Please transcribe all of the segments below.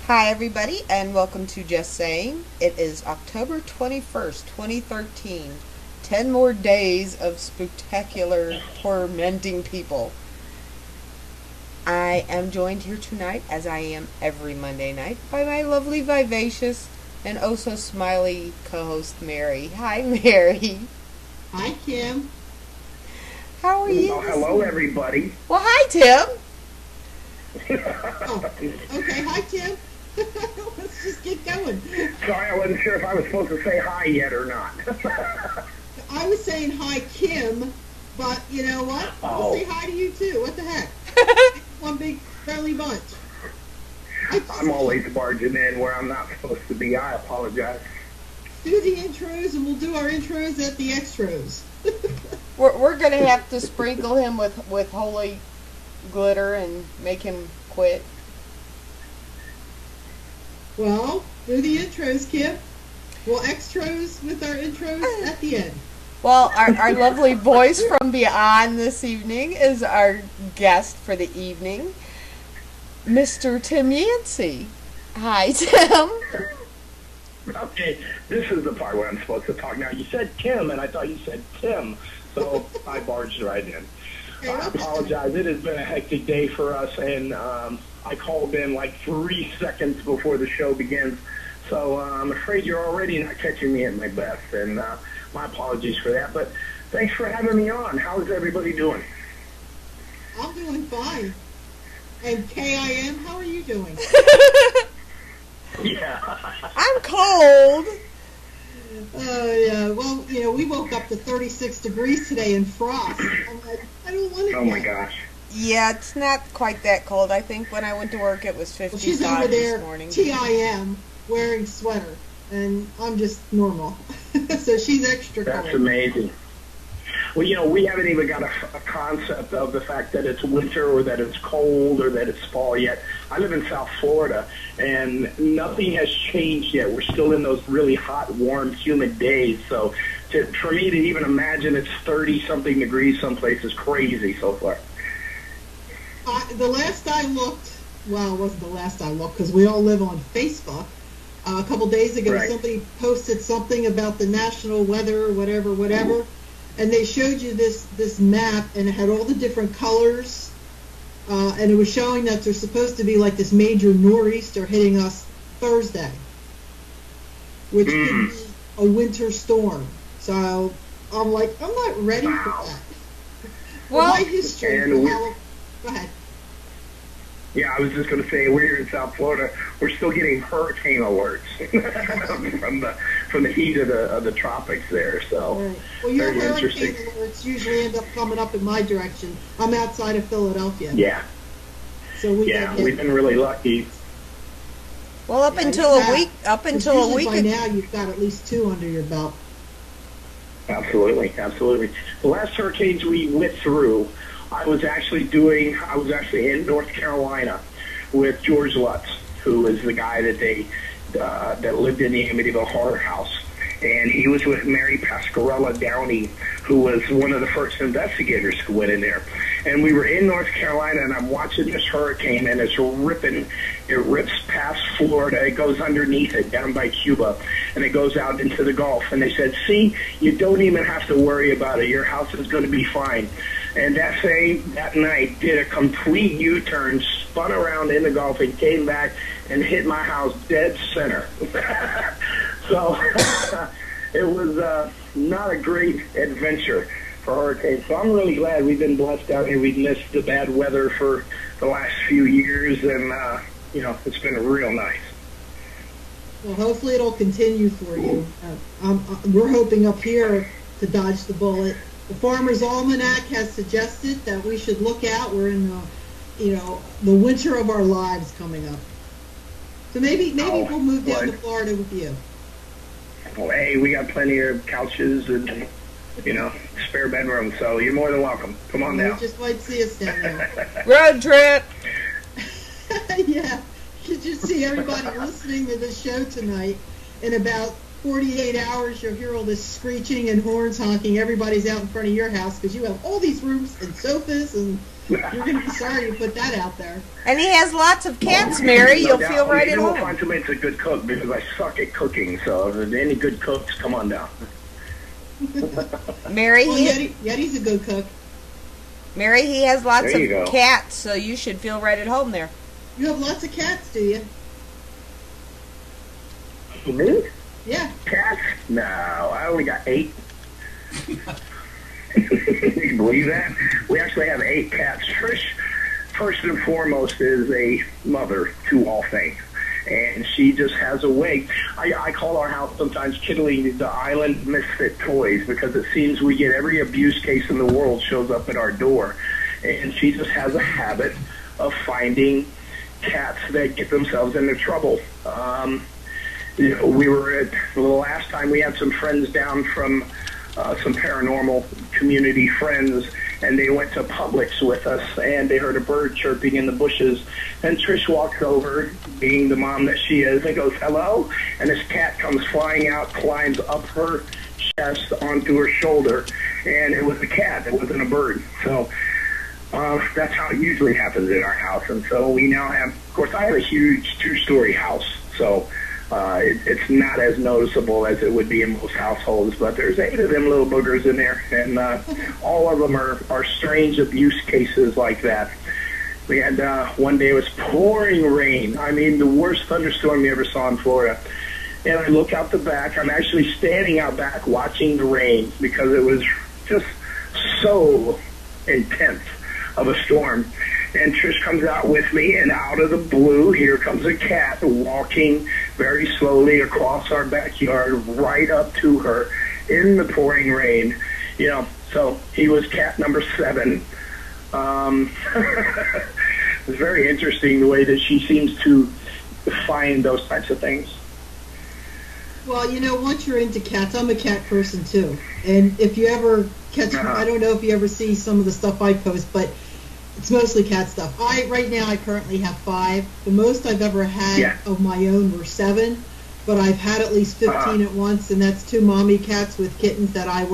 Hi, everybody, and welcome to Just Saying. It is October 21st, 2013. 10 more days of spectacular, tormenting people. I am joined here tonight, as I am every Monday night, by my lovely, vivacious, and oh so smiley co-host, Mary. Hi, Mary. Hi, Kim. How are you? Oh, hello, everybody. Well, hi, Tim. Oh, okay. Hi, Tim. Let's just get going. Sorry, I wasn't sure if I was supposed to say hi yet or not. I was saying hi, Kim, but you know what? I'll say hi to you, too. What the heck? One big friendly bunch. I'm always barging in where I'm not supposed to be. I apologize. Do the intros, and we'll do our intros at the extros. We're going to have to sprinkle him with holy glitter and make him quit. Well, do the intros, Kim. We'll extros with our intros at the end. Well, our lovely voice from beyond this evening is our guest for the evening, Mr. Tim Yancy. Hi, Tim. Okay, this is the part where I'm supposed to talk now. You said Kim, and I thought you said Tim, so I barged right in. I apologize. It has been a hectic day for us, and I called in like 3 seconds before the show begins, so I'm afraid you're already not catching me at my best, and my apologies for that, but thanks for having me on. How is everybody doing? I'm doing fine. And KIM, how are you doing? Yeah. I'm cold. Yeah, well, you know, we woke up to 36 degrees today in frost. I'm like, I don't want to. Oh my gosh. Yeah, it's not quite that cold. I think when I went to work it was 55 Well, she's over there, this morning. TIM, wearing sweater, and I'm just normal. So she's extra cold. That's amazing. Well, you know, we haven't even got a concept of the fact that it's winter or that it's cold or that it's fall yet. I live in South Florida, and nothing has changed yet. We're still in those really hot, warm, humid days. So for me to even imagine it's 30-something degrees someplace is crazy so far. The last I looked, well, it wasn't the last I looked because we all live on Facebook. A couple days ago, Right. Somebody posted something about the national weather, whatever. And they showed you this map, and it had all the different colors, and it was showing that there's supposed to be like this major nor'easter hitting us Thursday, which could be a winter storm. So I'm like, I'm not ready for that. Well, my history. Go ahead. Yeah, I was just going to say, we're here in South Florida. We're still getting hurricane alerts from the heat of the tropics there. So, right. Well, your very hurricane interesting. alerts usually end up coming up in my direction. I'm outside of Philadelphia. Yeah, So we've been really lucky. well, up until a week by now you've got at least 2 under your belt. Absolutely. The last hurricanes we went through, I was actually in North Carolina with George Lutz, who is the guy that lived in the Amityville Horror House. And he was with Mary Pasquarella Downey, who was one of the first investigators who went in there. And we were in North Carolina, and I'm watching this hurricane, and it's ripping. It rips past Florida. It goes underneath it, down by Cuba, and it goes out into the Gulf. And they said, see, you don't even have to worry about it. Your house is going to be fine. And that night, did a complete U-turn, spun around in the Gulf, and came back and hit my house dead center. So it was not a great adventure for hurricanes. So I'm really glad we've been blessed out here. We've missed the bad weather for the last few years, and it's been real nice. Well, hopefully it'll continue for you. We're hoping up here to dodge the bullet. The Farmer's Almanac has suggested that we should look out. We're in the winter of our lives coming up. So maybe we'll move down to Florida with you. Well, hey, we got plenty of couches and, spare bedroom, so you're more than welcome. Come on down. You just might see us down there. road trip. Yeah. You just see everybody listening to the show tonight in about 48 hours, you'll hear all this screeching and horns honking. Everybody's out in front of your house because you have all these rooms and sofas, and you're going to be sorry you put that out there. And he has lots of cats, Mary. You'll feel right at home. You'll find somebody that's a good cook because I suck at cooking. So if there's any good cooks, come on down. Mary, well, Yeti's a good cook. Mary, he has lots of cats, so you should feel right at home there. You have lots of cats, do you? Me? Yeah. Cats? No, I only got 8. You can believe that? We actually have 8 cats. Trish, first and foremost, is a mother to all things. And she just has a way. I call our house sometimes Kiddly the Island Misfit Toys because it seems we get every abuse case in the world shows up at our door. And she just has a habit of finding cats that get themselves into trouble. You know, we were at the last time we had some friends down from some paranormal community friends, and they went to Publix with us, and they heard a bird chirping in the bushes. And Trish walks over, being the mom that she is, and goes, "Hello?" And this cat comes flying out, climbs up her chest onto her shoulder, and it was a cat. It wasn't a bird. So that's how it usually happens in our house. And so we now have, of course, I have a huge 2-story house, so it's not as noticeable as it would be in most households, but there's 8 of them little boogers in there, and all of them are strange abuse cases like that. We had one day it was pouring rain. I mean, the worst thunderstorm you ever saw in Florida. And I look out the back. I'm actually standing out back watching the rain because it was just so intense of a storm. And Trish comes out with me, and out of the blue, here comes a cat walking very slowly across our backyard, right up to her in the pouring rain. You know, so he was cat number 7. It's very interesting the way that she seems to find those types of things. Well, you know, once you're into cats, I'm a cat person too. And if you ever catch, I don't know if you ever see some of the stuff I post, but it's mostly cat stuff. Right now I currently have 5. The most I've ever had of my own were 7, but I've had at least 15 at once, and that's 2 mommy cats with kittens that I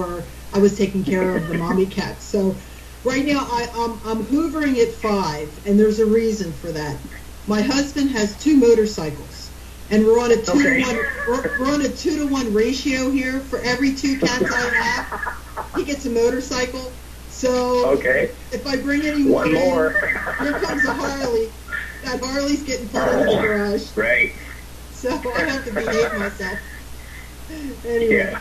was taking care of the mommy cats. So right now I'm hoovering at 5, and there's a reason for that. My husband has 2 motorcycles, and we're on a 2-to-1 we're on a 2-to-1 ratio here. For every 2 cats I have, he gets a motorcycle. So if I bring any more, here comes a Harley. That Harley's getting pulled into the garage. Right. So I have to behave myself. Anyway. Yeah.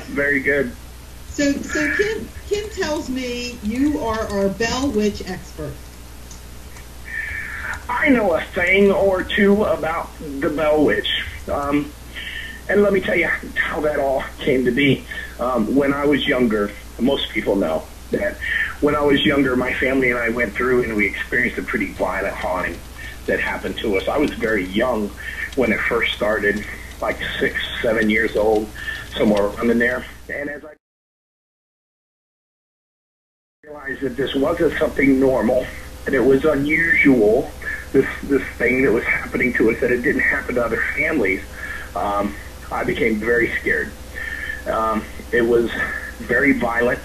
Very good. So Kim tells me you are our Bell Witch expert. I know a thing or two about the Bell Witch. And let me tell you how that all came to be. When I was younger, most people know that when I was younger, my family and I went through and we experienced a pretty violent haunting that happened to us. I was very young when it first started, like 6, 7 years old, somewhere around in there. And as I realized that this wasn't something normal, and it was unusual, this thing that was happening to us, that it didn't happen to other families, I became very scared. It was very violent.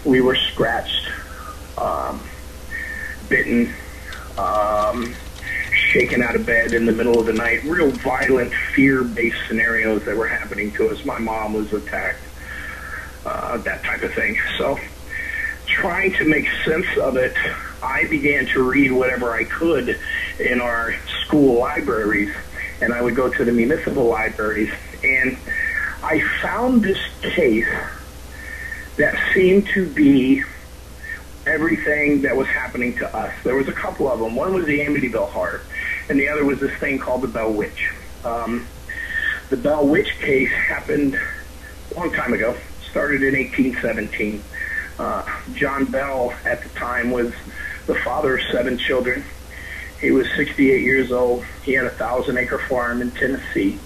We were scratched, bitten, shaken out of bed in the middle of the night. Real violent, fear-based scenarios that were happening to us. My mom was attacked, that type of thing. So trying to make sense of it, I began to read whatever I could in our school libraries, and I would go to the municipal libraries, and I found this case that seemed to be everything that was happening to us. There was a couple of them. One was the Amityville Horror, and the other was this thing called the Bell Witch. The Bell Witch case happened a long time ago, started in 1817. John Bell, at the time, was the father of 7 children. He was 68 years old. He had a 1,000-acre farm in Tennessee,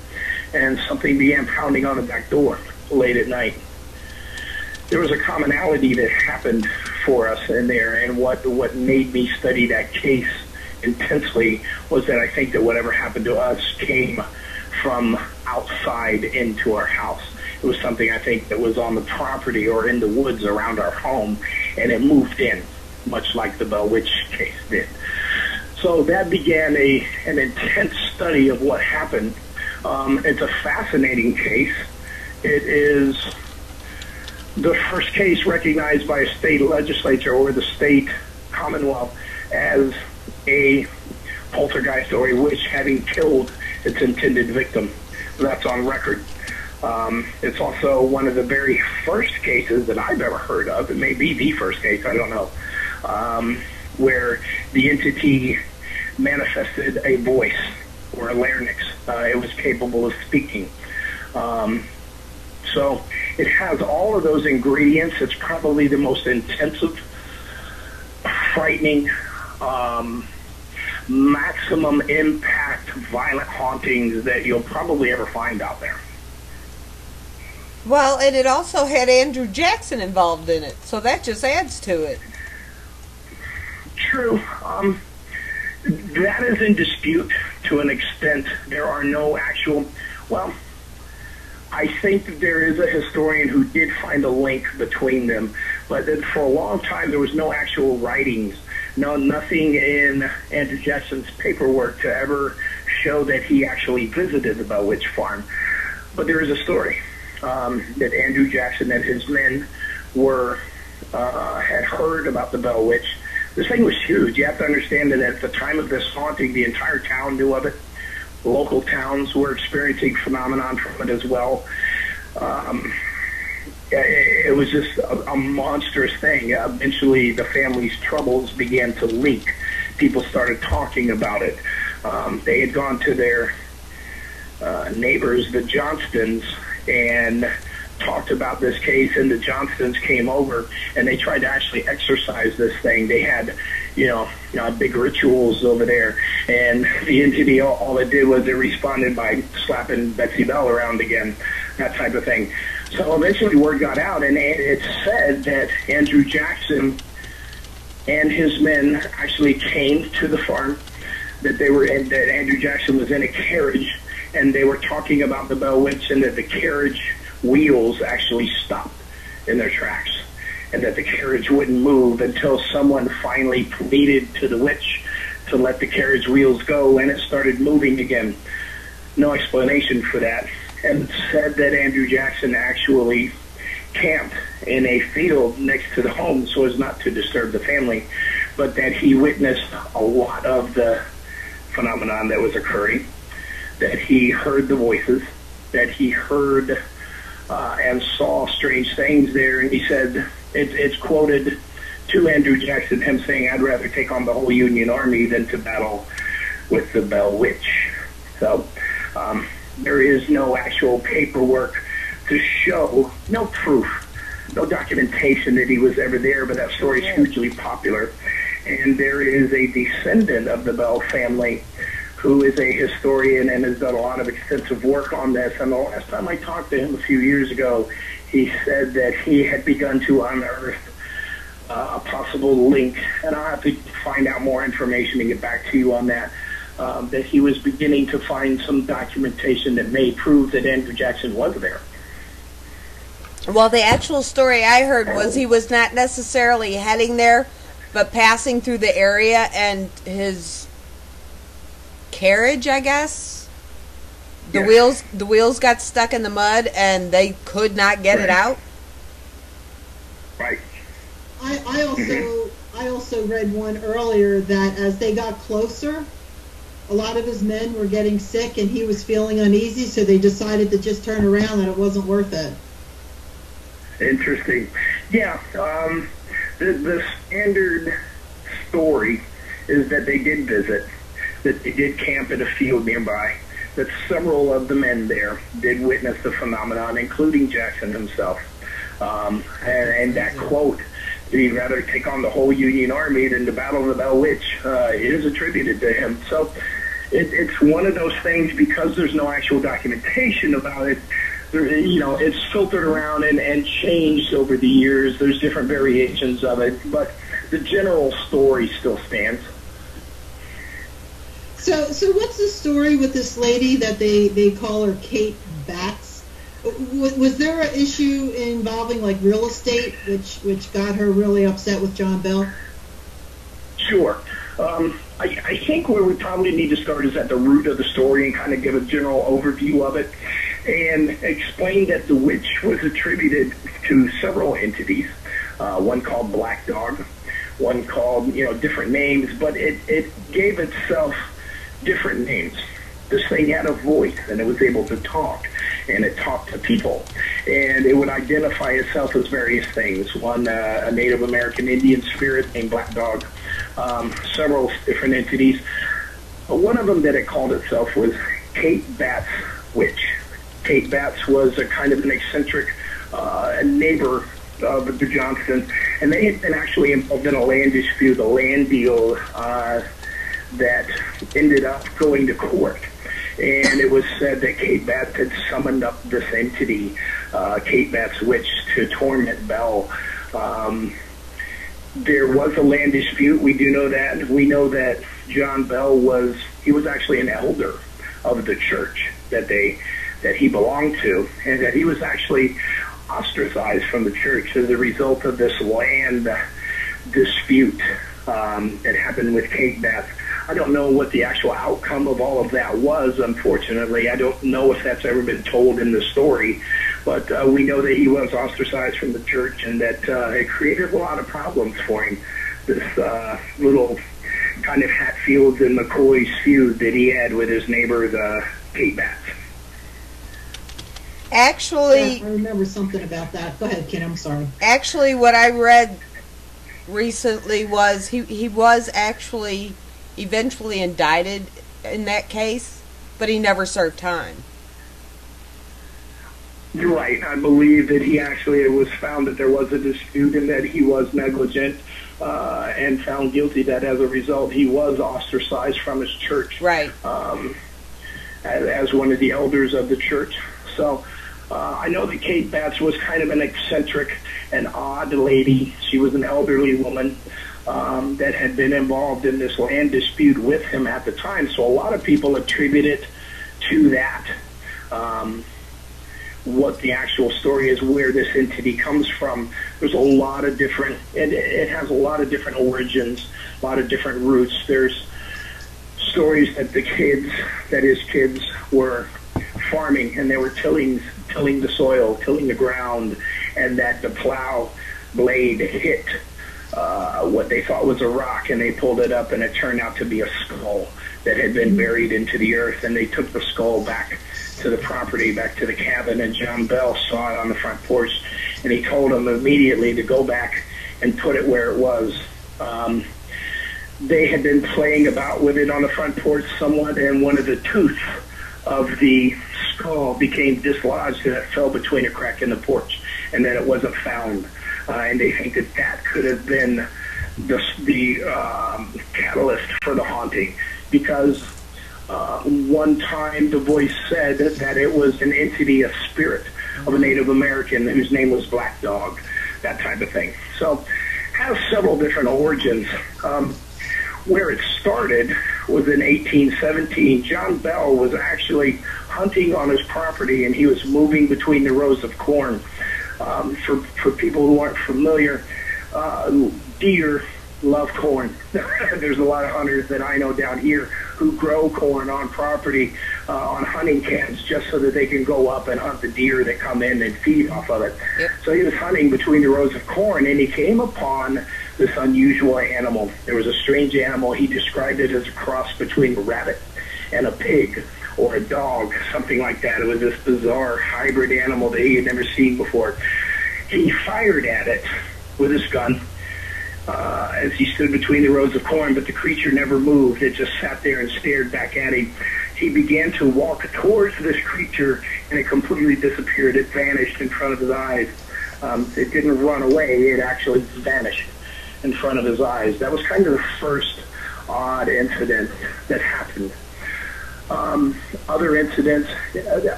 and something began pounding on the back door late at night. There was a commonality that happened for us in there, and what made me study that case intensely was that I think that whatever happened to us came from outside into our house. It was something, I think, that was on the property or in the woods around our home, and it moved in, much like the Bell Witch case did. So that began an intense study of what happened. It's a fascinating case. It is the first case recognized by a state legislature or the state commonwealth as a poltergeist or a witch having killed its intended victim. That's on record. It's also one of the very first cases that I've ever heard of. It may be the first case, I don't know, where the entity manifested a voice or a larynx. It was capable of speaking. So it has all of those ingredients. It's probably the most intensive, frightening, maximum impact, violent hauntings that you'll probably ever find out there. Well, and it also had Andrew Jackson involved in it, so that just adds to it. True. That is in dispute to an extent. There are no actual, well, I think that there is a historian who did find a link between them, but that for a long time there was no actual writings, nothing in Andrew Jackson's paperwork to ever show that he actually visited the Bell Witch Farm. But there is a story that Andrew Jackson and his men had heard about the Bell Witch. This thing was huge. You have to understand that at the time of this haunting, the entire town knew of it. Local towns were experiencing phenomenon from it as well. It was just a monstrous thing. Eventually, the family's troubles began to leak. People started talking about it. They had gone to their neighbors, the Johnstons, and talked about this case, and the Johnstons came over and they tried to actually exorcise this thing. They had, big rituals over there, and the entity, all it did was it responded by slapping Betsy Bell around again, that type of thing. So eventually word got out, and it said that Andrew Jackson and his men actually came to the farm, that Andrew Jackson was in a carriage, and they were talking about the Bell Witch, and that the carriage wheels actually stopped in their tracks, and that the carriage wouldn't move until someone finally pleaded to the witch to let the carriage wheels go, and it started moving again. No explanation for that. And it said that Andrew Jackson actually camped in a field next to the home so as not to disturb the family, but that he witnessed a lot of the phenomenon that was occurring, that he heard the voices, that he heard and saw strange things there. And he said, it's quoted to Andrew Jackson, him saying, "I'd rather take on the whole Union Army than to battle with the Bell Witch." So there is no actual paperwork to show, no proof, no documentation that he was ever there, but that story is hugely popular. And there is a descendant of the Bell family who is a historian and has done a lot of extensive work on this. And the last time I talked to him a few years ago, he said that he had begun to unearth a possible link, and I'll have to find out more information and get back to you on that, that he was beginning to find some documentation that may prove that Andrew Jackson was there. Well, the actual story I heard was he was not necessarily heading there, but passing through the area, and his carriage, I guess, the wheels got stuck in the mud and they could not get it out. Right. I also read one earlier that as they got closer, a lot of his men were getting sick and he was feeling uneasy, so they decided to just turn around and it wasn't worth it. Interesting. Yeah. The standard story is that they did visit, that they did camp at a field nearby, that several of the men there did witness the phenomenon, including Jackson himself. And that quote, "He'd rather take on the whole Union Army than to battle the Bell Witch," is attributed to him. So it's one of those things, because there's no actual documentation about it. It's filtered around and changed over the years. There's different variations of it, but the general story still stands. So what's the story with this lady that they call her Kate Batts? Was there an issue involving like real estate, which got her really upset with John Bell? Sure. I think where we probably need to start is at the root of the story and kind of give a general overview of it and explain that the witch was attributed to several entities, one called Black Dog, one called, different names, but it gave itself different names. This thing had a voice, and it was able to talk, and it talked to people, and it would identify itself as various things. One, a Native American Indian spirit named Black Dog, several different entities. But one of them that it called itself was Kate Batts Witch. Kate Batts was a kind of an eccentric neighbor of the Johnsons, and they had been actually involved in a land dispute, a land deal that ended up going to court. And it was said that Kate Batts had summoned up this entity, Kate Batts Witch, to torment Bell. There was a land dispute. We do know that. We know that John Bell was actually an elder of the church that he belonged to, and that he was actually ostracized from the church as a result of this land dispute that happened with Kate Batts. I don't know what the actual outcome of all of that was, unfortunately. I don't know if that's ever been told in the story, but we know that he was ostracized from the church, and that it created a lot of problems for him, this little kind of Hatfields and McCoy's feud that he had with his neighbor, Kate Batts. Actually, yeah, I remember something about that. Go ahead, Ken, I'm sorry. Actually, what I read recently was he was actually eventually indicted in that case, but he never served time. You're right. I believe that it was found that there was a dispute and that he was negligent and found guilty, that as a result he was ostracized from his church. Right. As one of the elders of the church. So I know that Kate Batts was kind of an eccentric and odd lady. She was an elderly woman that had been involved in this land dispute with him at the time. So a lot of people attribute it to that. What the actual story is, where this entity comes from, there's a lot of different, it has a lot of different origins, a lot of different roots. There's stories that his kids were farming, and they were tilling the soil, tilling the ground, and that the plow blade hit what they thought was a rock, and they pulled it up, and it turned out to be a skull that had been buried into the earth, and they took the skull back to the property, back to the cabin, and John Bell saw it on the front porch, and he told him immediately to go back and put it where it was. They had been playing about with it on the front porch somewhat, and one of the tooth of the skull became dislodged, and it fell between a crack in the porch, and then it wasn't found. And they think that could have been the catalyst for the haunting, because one time the voice said that it was an entity, a spirit of a Native American whose name was Black Dog, that type of thing. So has several different origins. Where it started was in 1817. John Bell was actually hunting on his property, and he was moving between the rows of corn. For people who aren't familiar, deer love corn. There's a lot of hunters that I know down here who grow corn on property, on hunting camps, just so that they can go up and hunt the deer that come in and feed off of it. Yep. So he was hunting between the rows of corn, and he came upon this unusual animal. There was a strange animal. He described it as a cross between a rabbit and a pig, or a dog, something like that. It was this bizarre hybrid animal that he had never seen before. He fired at it with his gun as he stood between the rows of corn, but the creature never moved. It just sat there and stared back at him. He began to walk towards this creature, and it completely disappeared. It vanished in front of his eyes. It didn't run away. It actually vanished in front of his eyes. That was kind of the first odd incident that happened. Other incidents,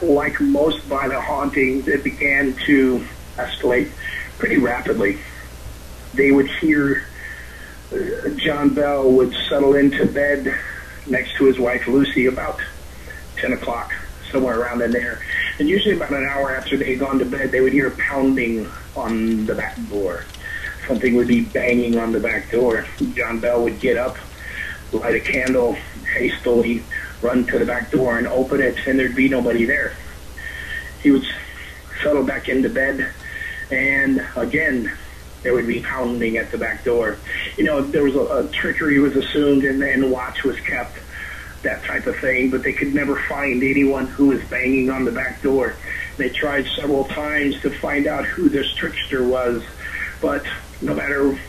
like most violent hauntings, it began to escalate pretty rapidly. They would hear John Bell would settle into bed next to his wife Lucy about 10 o'clock, somewhere around in there. And usually about an hour after they had gone to bed, they would hear pounding on the back door. Something would be banging on the back door. John Bell would get up, light a candle, hastily run to the back door and open it, and there'd be nobody there. He would settle back into bed, and again, there would be pounding at the back door. You know, there was a trickery was assumed, and watch was kept, that type of thing, but they could never find anyone who was banging on the back door. They tried several times to find out who this trickster was, but no matter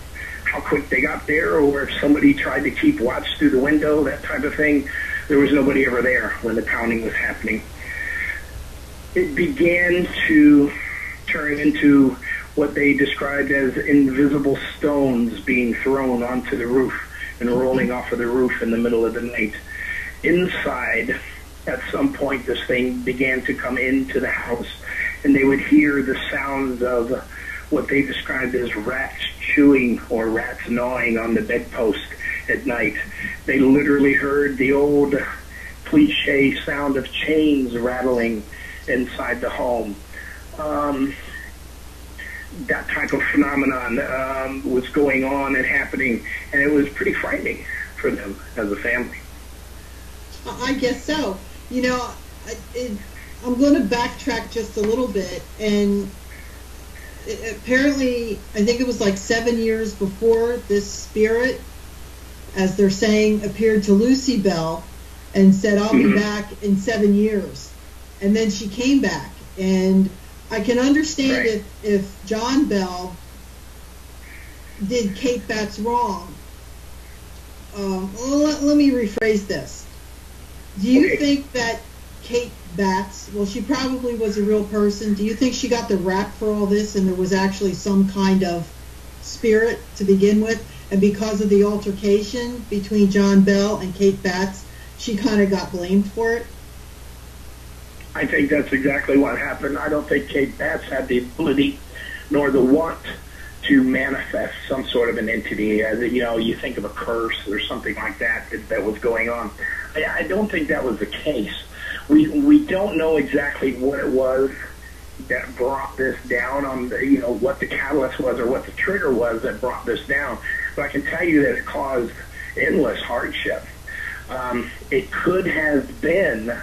how quick they got there, or if somebody tried to keep watch through the window, that type of thing, there was nobody ever there when the pounding was happening. It began to turn into what they described as invisible stones being thrown onto the roof and rolling off of the roof in the middle of the night. Inside, at some point, this thing began to come into the house, and they would hear the sounds of what they described as rats chewing or rats gnawing on the bedpost at night. They literally heard the old cliche sound of chains rattling inside the home. That type of phenomenon was going on and happening, and it was pretty frightening for them as a family. I guess so. You know, I'm going to backtrack just a little bit, and apparently, I think it was like 7 years before this spirit, as they're saying, appeared to Lucy Bell and said, I'll be back in 7 years. And then she came back. And I can understand if John Bell did Kate Batts wrong. Let me rephrase this. Do you think that Kate Batts, well, she probably was a real person. Do you think she got the rap for all this and there was actually some kind of spirit to begin with? And because of the altercation between John Bell and Kate Batts, she kind of got blamed for it? I think that's exactly what happened. I don't think Kate Batts had the ability nor the want to manifest some sort of an entity. As you know, you think of a curse or something like that that was going on. I don't think that was the case. We don't know exactly what it was that brought this down on the, you know, what the catalyst was or what the trigger was that brought this down. But I can tell you that it caused endless hardship. It could have been,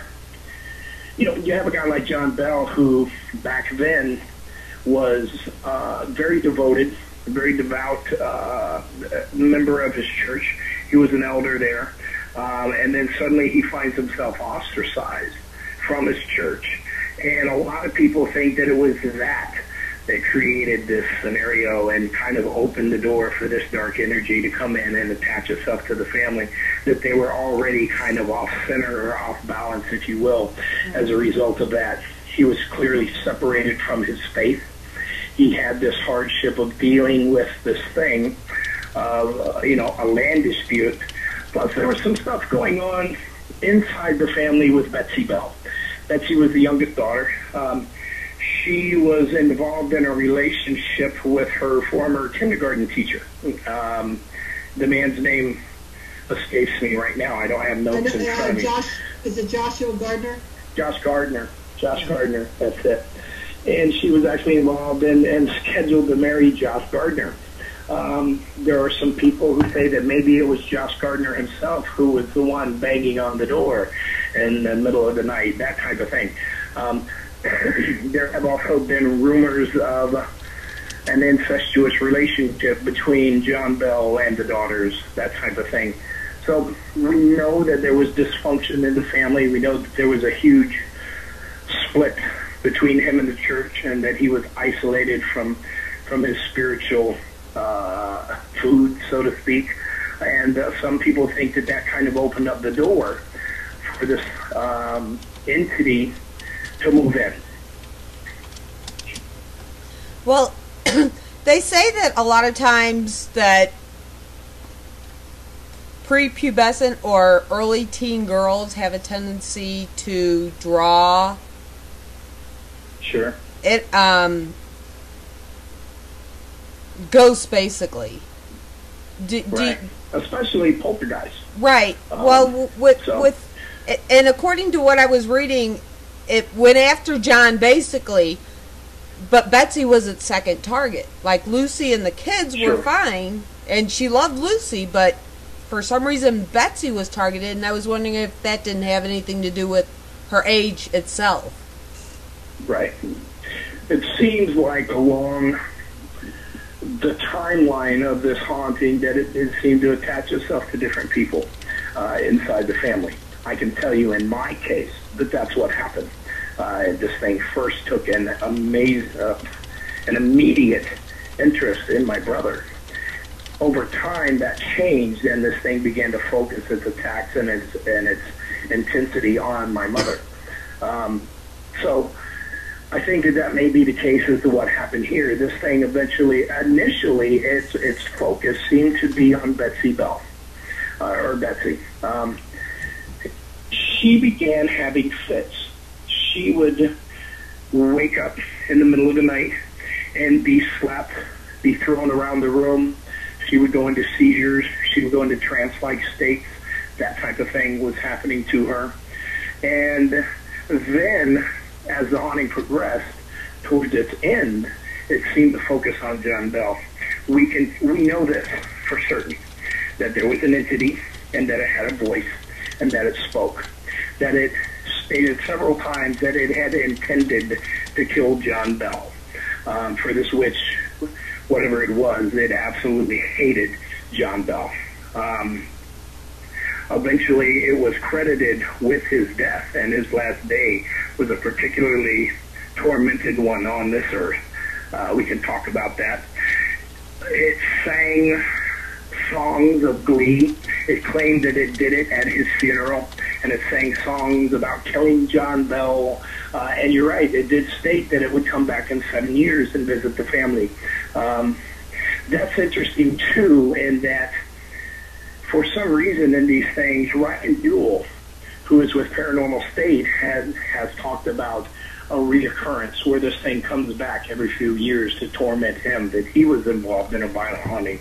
you know, you have a guy like John Bell who back then was very devoted, very devout member of his church. He was an elder there. And then suddenly he finds himself ostracized from his church. And a lot of people think that it was that created this scenario and kind of opened the door for this dark energy to come in and attach itself to the family, that they were already kind of off center or off balance, if you will, as a result of that. He was clearly separated from his faith. He had this hardship of dealing with this thing of, you know, a land dispute. Plus, there was some stuff going on inside the family with Betsy Bell. Betsy was the youngest daughter. She was involved in a relationship with her former kindergarten teacher. The man's name escapes me right now. I don't have notes in front of me. Is it Joshua Gardner? Josh Gardner. Josh Gardner, that's it. And she was actually involved and scheduled to marry Josh Gardner. There are some people who say that maybe it was Josh Gardner himself who was the one banging on the door in the middle of the night, that type of thing. There have also been rumors of an incestuous relationship between John Bell and the daughters, that type of thing. So we know that there was dysfunction in the family. We know that there was a huge split between him and the church, and that he was isolated from his spiritual food, so to speak. And some people think that that kind of opened up the door for this entity to move in. Well, they say that a lot of times that prepubescent or early teen girls have a tendency to draw. Sure. It ghosts, basically. Right. Especially poltergeist. Right. Well, and according to what I was reading, it went after John basically, but Betsy was its second target. Like Lucy and the kids were fine, and she loved Lucy, but for some reason Betsy was targeted, and I was wondering if that didn't have anything to do with her age itself. Right. It seems like along the timeline of this haunting that it did seem to attach itself to different people inside the family. I can tell you in my case that that's what happened. This thing first took an immediate interest in my brother. Over time, that changed, and this thing began to focus its attacks and its intensity on my mother. So I think that may be the case as to what happened here. This thing initially, its focus seemed to be on Betsy Bell, or Betsy. She began having fits. She would wake up in the middle of the night and be slapped, be thrown around the room. She would go into seizures. She would go into trance-like states. That type of thing was happening to her. And then, as the haunting progressed towards its end, it seemed to focus on John Bell. We know this for certain, that there was an entity and that it had a voice and that it spoke, that it stated several times that it had intended to kill John Bell. For this witch, whatever it was, it absolutely hated John Bell. Eventually, it was credited with his death, and his last day was a particularly tormented one on this earth. We can talk about that. It sang songs of glee. It claimed that it did it at his funeral, and it sang songs about killing John Bell. And you're right, it did state that it would come back in 7 years and visit the family. That's interesting, too, in that for some reason in these things, Ryan Duell, who is with Paranormal State, has talked about a reoccurrence where this thing comes back every few years to torment him, that he was involved in a violent haunting.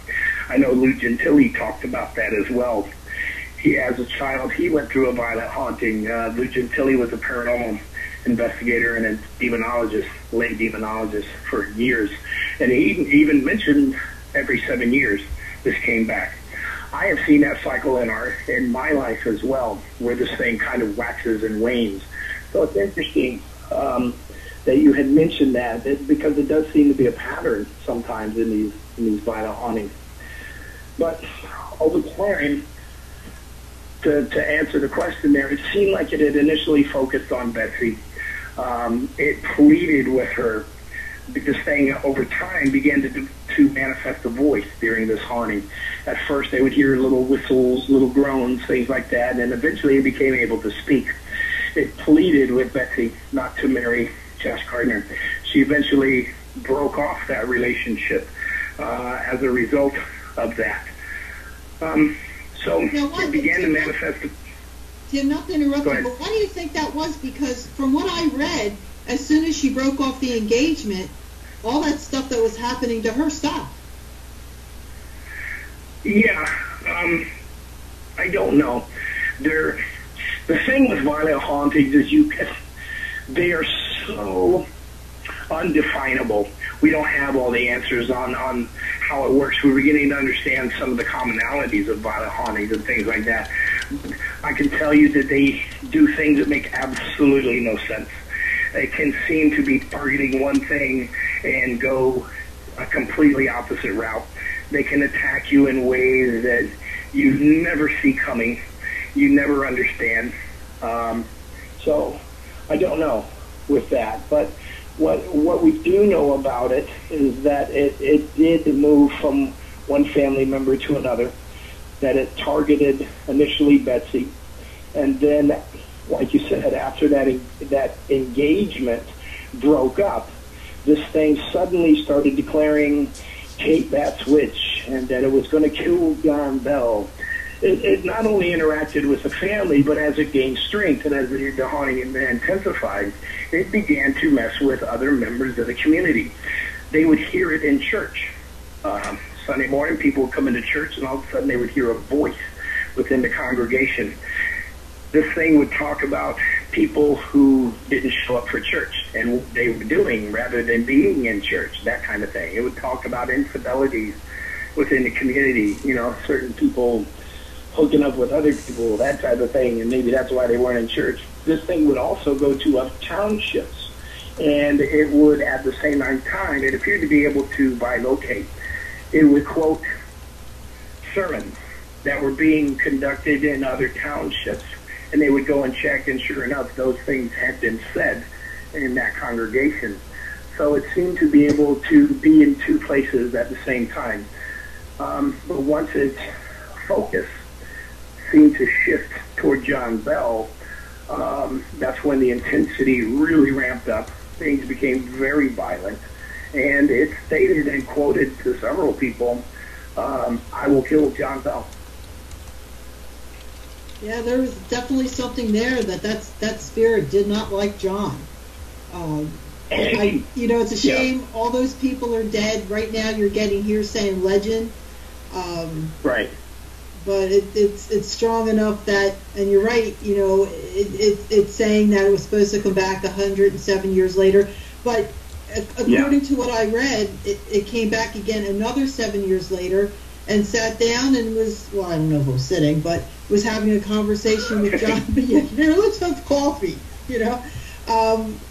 I know Lou Gentili talked about that as well. As a child, he went through a violent haunting. Lou Gentili was a paranormal investigator and a demonologist, lay demonologist for years. And he even mentioned every 7 years this came back. I have seen that cycle in my life as well, where this thing kind of waxes and wanes. So it's interesting that you had mentioned that, because it does seem to be a pattern sometimes in these violent hauntings. But over time, to answer the question there, it seemed like it had initially focused on Betsy. It pleaded with her. This thing over time began to manifest a voice during this haunting. At first they would hear little whistles, little groans, things like that, and then eventually it became able to speak. It pleaded with Betsy not to marry Josh Gardner. She eventually broke off that relationship as a result of that. So it began to manifest. Tim, not to interrupt you, but why do you think that was? Because from what I read, as soon as she broke off the engagement, all that stuff that was happening to her stopped. Yeah, I don't know. The thing with violent hauntings is they are so undefinable. We don't have all the answers on how it works. We're beginning to understand some of the commonalities of violent hauntings and things like that. I can tell you that they do things that make absolutely no sense. They can seem to be targeting one thing and go a completely opposite route. They can attack you in ways that you never see coming, you never understand. So I don't know with that, but what we do know about it is that it did move from one family member to another, that it targeted initially Betsy, and then, like you said, after that engagement broke up, this thing suddenly started declaring Kate Bat's witch and that it was going to kill John Bell. It not only interacted with the family, but as it gained strength and as the haunting intensified, it began to mess with other members of the community. They would hear it in church. Sunday morning, people would come into church, and all of a sudden they would hear a voice within the congregation. This thing would talk about people who didn't show up for church and what they were doing rather than being in church, that kind of thing. It would talk about infidelities within the community, you know, certain people hooking up with other people, that type of thing, and maybe that's why they weren't in church. This thing would also go to other townships, and it would, at the same time, it appeared to be able to bilocate. It would quote sermons that were being conducted in other townships, and they would go and check, and sure enough, those things had been said in that congregation. So it seemed to be able to be in two places at the same time. But once its focus seemed to shift toward John Bell, that's when the intensity really ramped up. Things became very violent, and it stated and quoted to several people, "I will kill John Bell." Yeah, there was definitely something there that spirit did not like John. It's a shame all those people are dead. Right now you're getting hearsay and legend. Right. But it's strong enough that, and you're right, it's saying that it was supposed to come back 107 years later. But according to what I read, it came back again another 7 years later and sat down and was, well, I don't know if it was sitting, but was having a conversation with John. Let's have coffee,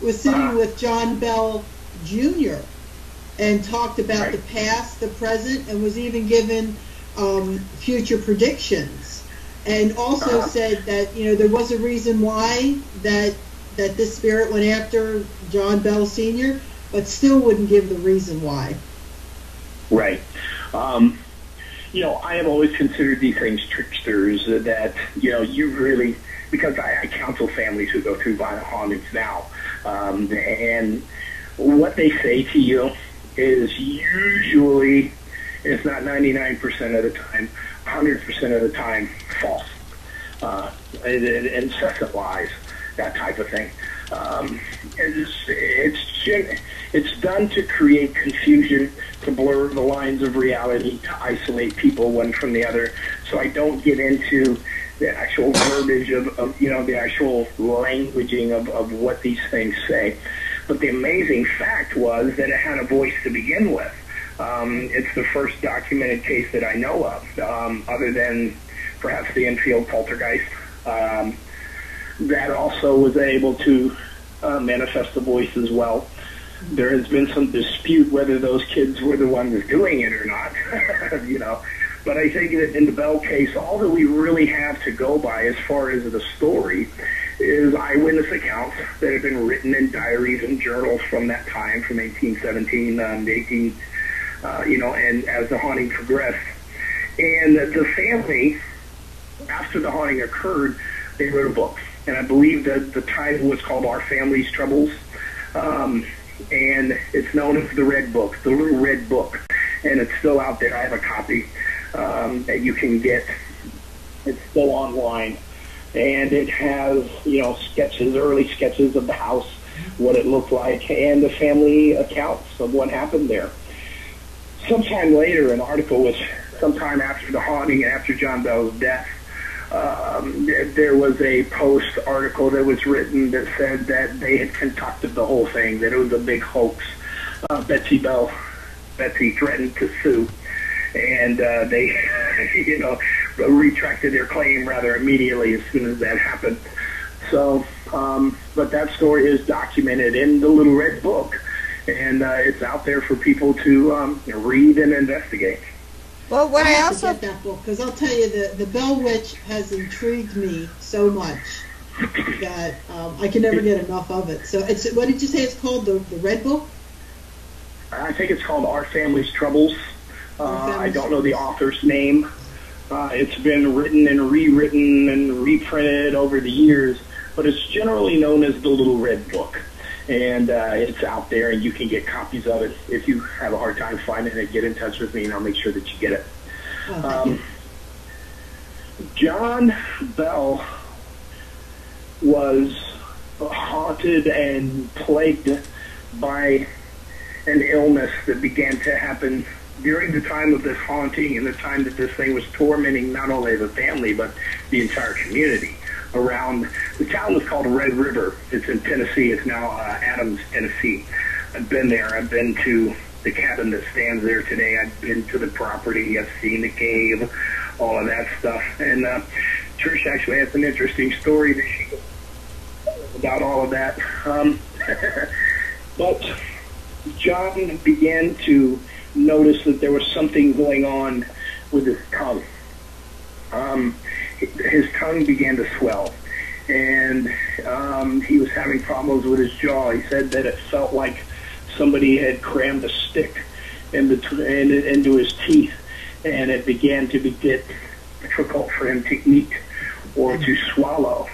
was sitting with John Bell Jr. and talked about the past, the present, and was even given future predictions, and also said that there was a reason why that this spirit went after John Bell Sr., but still wouldn't give the reason why. Right. I have always considered these things tricksters, that you really, because I counsel families who go through violent hauntings now, and what they say to you is usually, if not 99% of the time, 100% of the time, false. Incessant lies, that type of thing. It's done to create confusion, to blur the lines of reality, to isolate people one from the other. So I don't get into the actual verbiage of the actual languaging of what these things say. But the amazing fact was that it had a voice to begin with. It's the first documented case that I know of, other than perhaps the Enfield poltergeist, that also was able to manifest the voice as well. There has been some dispute whether those kids were the ones doing it or not, But I think that in the Bell case, all that we really have to go by as far as the story is eyewitness accounts that have been written in diaries and journals from that time, from 1817 to 18, and as the haunting progressed. And the family, after the haunting occurred, they wrote a book. And I believe that the title was called Our Family's Troubles. And it's known as the Red Book, the Little Red Book. And it's still out there. I have a copy that you can get. It's still online. And it has, sketches, early sketches of the house, what it looked like, and the family accounts of what happened there. Sometime later, an article was sometime after the haunting and after John Bell's death, there was a post article that was written that said that they had concocted the whole thing, that it was a big hoax. Betsy threatened to sue, and they, retracted their claim rather immediately as soon as that happened. So, but that story is documented in the Little Red Book, and it's out there for people to read and investigate. Well, what I also get that book, because I'll tell you, the Bell Witch has intrigued me so much that I can never get enough of it. So, what did you say it's called? The Red Book? I think it's called Our Family's Troubles. I don't know the author's name. It's been written and rewritten and reprinted over the years, but it's generally known as the Little Red Book. And it's out there, and you can get copies of it. If you have a hard time finding it, get in touch with me, and I'll make sure that you get it. John Bell was haunted and plagued by an illness that began to happen during the time of this haunting and the time that this thing was tormenting not only the family but the entire community around, the town was called Red River. It's in Tennessee. It's now Adams, Tennessee. I've been there. I've been to the cabin that stands there today. I've been to the property. I've seen the cave, all of that stuff. And Trish actually has an interesting story that she about all of that. But John began to notice that there was something going on with his tongue. His tongue began to swell, and he was having problems with his jaw. He said that it felt like somebody had crammed a stick into his teeth, and it began to get difficult for him to eat or to swallow.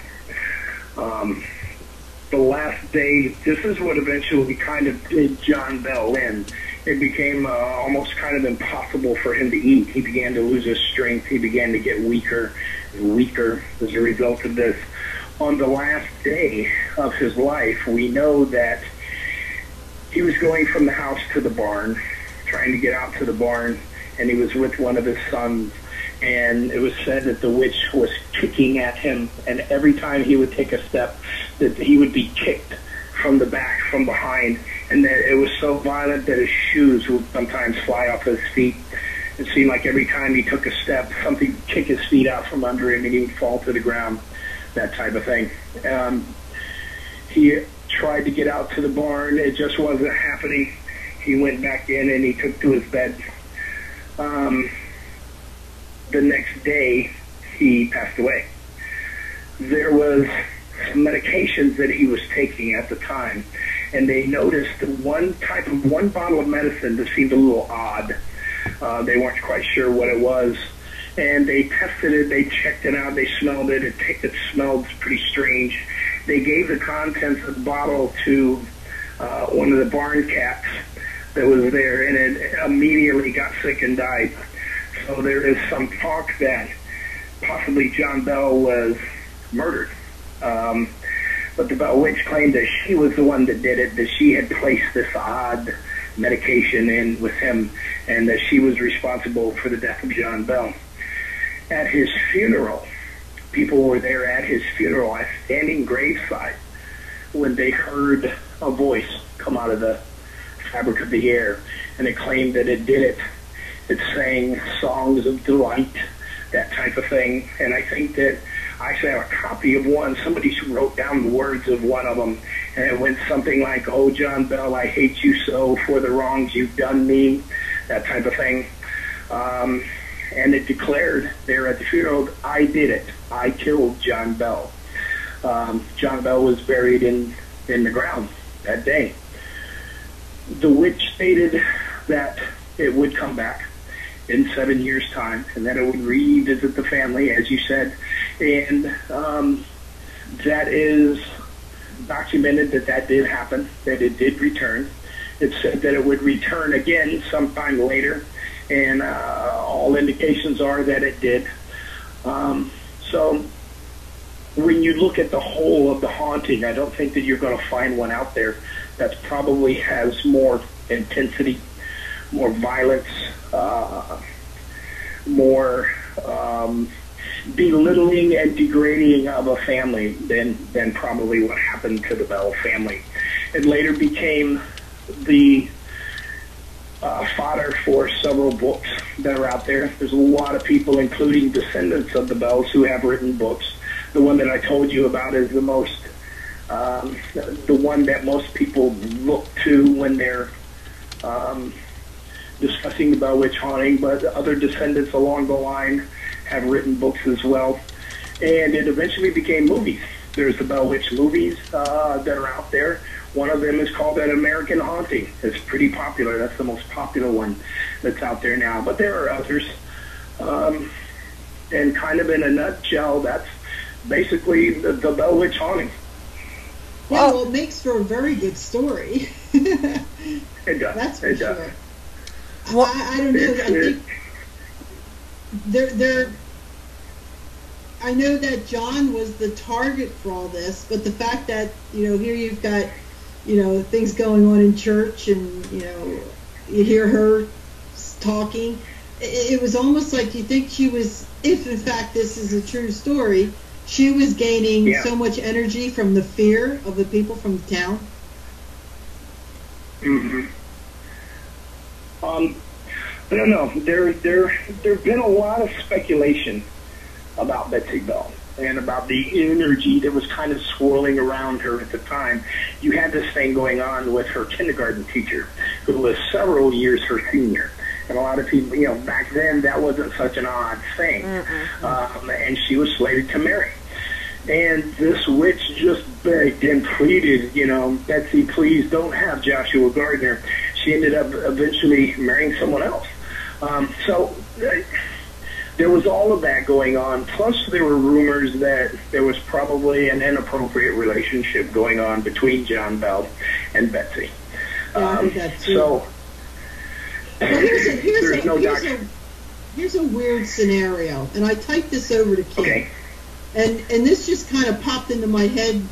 The last day, this is what eventually kind of did John Bell in. It became almost kind of impossible for him to eat. He began to lose his strength. He began to get weaker and weaker as a result of this. On the last day of his life, we know that he was going from the house to the barn, trying to get out to the barn, and he was with one of his sons. And it was said that the witch was kicking at him, and every time he would take a step, that he would be kicked from the back, from behind, and that it was so violent that his shoes would sometimes fly off his feet. It seemed like every time he took a step, something would kick his feet out from under him, and he would fall to the ground, that type of thing. He tried to get out to the barn. It just wasn't happening. He went back in, and he took to his bed. The next day, he passed away. There was some medications that he was taking at the time, and they noticed one bottle of medicine that seemed a little odd. They weren't quite sure what it was, and they tested it, they checked it out, they smelled it, it smelled pretty strange. They gave the contents of the bottle to one of the barn cats that was there, and it immediately got sick and died. So there is some talk that possibly John Bell was murdered. But the Bell Witch claimed that she was the one that did it, that she had placed this odd medication in with him, and that she was responsible for the death of John Bell. At his funeral, people were there at his funeral, at standing graveside, when they heard a voice come out of the fabric of the air, and it claimed that it did it. It sang songs of delight, that type of thing. And I think that I actually have a copy of one. Somebody wrote down the words of one of them, and it went something like, "Oh, John Bell, I hate you so for the wrongs you've done me," that type of thing. And it declared there at the funeral, "I did it. I killed John Bell." John Bell was buried in the ground that day. The witch stated that it would come back in 7 years' time, and that it would revisit the family, as you said. And that is documented that did happen, that it did return. It said that it would return again sometime later, and all indications are that it did. So when you look at the whole of the haunting, I don't think that you're going to find one out there that probably has more intensity, more violence, more belittling and degrading of a family than probably what happened to the Bell family. It later became the fodder for several books that are out there. There's a lot of people, including descendants of the Bells, who have written books. The one that I told you about is the one that most people look to when they're discussing the Bell Witch haunting, but other descendants along the line have written books as well. And it eventually became movies. There's the Bell Witch movies that are out there. One of them is called An American Haunting. It's pretty popular. That's the most popular one that's out there now. But there are others. And kind of in a nutshell, that's basically the Bell Witch haunting. Yeah, well, it makes for a very good story. It does. That's for it sure. Does. Well, I don't know. I think there. I know that John was the target for all this, but the fact that here you've got things going on in church, and you hear her talking. It was almost like you think she was, if in fact this is a true story, she was gaining so much energy from the fear of the people from the town. Mm-hmm. I don't know. There've been a lot of speculation about Betsy Bell and about the energy that was kind of swirling around her at the time. You had this thing going on with her kindergarten teacher, who was several years her senior. And a lot of people, you know, back then that wasn't such an odd thing. And she was slated to marry. And this witch just begged and pleaded, you know, Betsy, please don't have Joshua Gardner. She ended up eventually marrying someone else. So there was all of that going on. Plus, there were rumors that there was probably an inappropriate relationship going on between John Bell and Betsy. So there's no doubt. Here's a weird scenario, and I typed this over to Kim. Okay. And this just kind of popped into my head,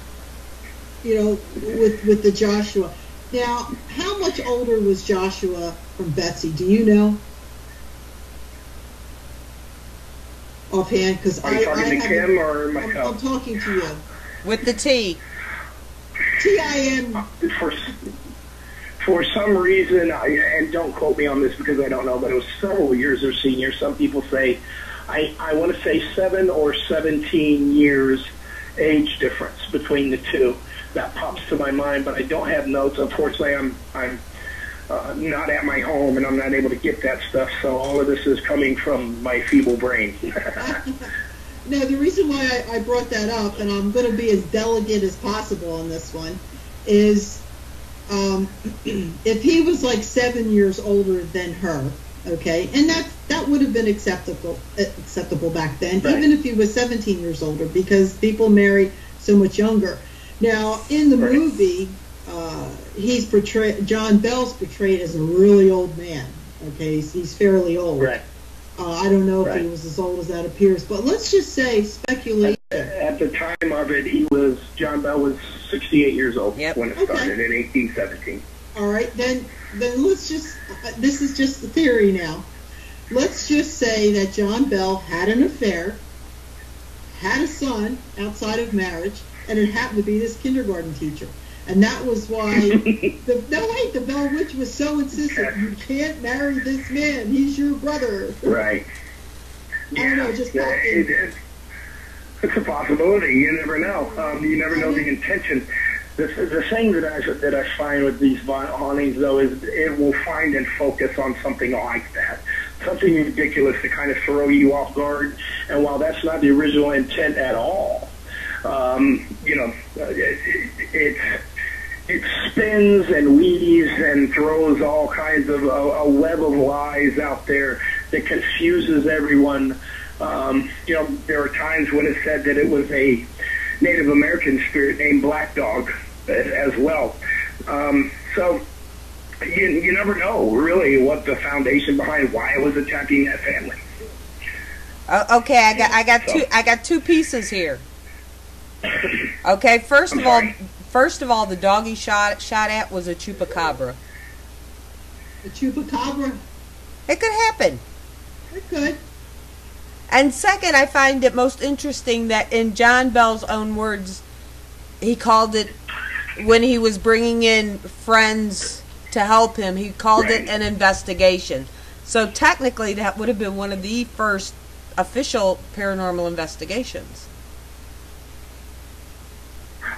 you know, with the Joshua. Now, how much older was Joshua from Betsy? Do you know? Offhand, because Are you talking to Kim or myself? I'm talking to you. With the T. T-I-M. For some reason, and don't quote me on this because I don't know, but it was several years her senior. Some people say, I want to say 7 or 17 years age difference between the two. That pops to my mind, but I don't have notes. Unfortunately, I'm not at my home, and I'm not able to get that stuff, so all of this is coming from my feeble brain. No, the reason why I brought that up, and I'm going to be as delicate as possible on this one, is if he was like 7 years older than her, okay, and that would have been acceptable back then, right, even if he was 17 years older, because people marry so much younger. Now, in the movie, he's portrayed, John Bell's portrayed as a really old man. Okay, he's fairly old. Right. I don't know if he was as old as that appears, but let's just say speculation. At the time of it, John Bell was 68 years old when it started in 1817. All right, then let's just, this is just the theory now. Let's just say that John Bell had an affair, had a son outside of marriage, and it happened to be this kindergarten teacher. And that was why the Bell Witch was so insistent, you can't marry this man, he's your brother. Right. I don't know, just it's a possibility. You never know. You never know the intention. The thing that I find with these hauntings, though, is it will find and focus on something like that. Something ridiculous to kind of throw you off guard. And while that's not the original intent at all, you know, it spins and weaves and throws all kinds of a web of lies out there that confuses everyone. You know, there are times when it's said that it was a Native American spirit named Black Dog as well. So you never know really what the foundation behind why it was attacking that family. Okay, I got two pieces here. Okay, first of all, the dog he shot at was a chupacabra. A chupacabra? It could happen. It could. And second, I find it most interesting that in John Bell's own words, he called it, when he was bringing in friends to help him, he called it an investigation. So technically, that would have been one of the first official paranormal investigations.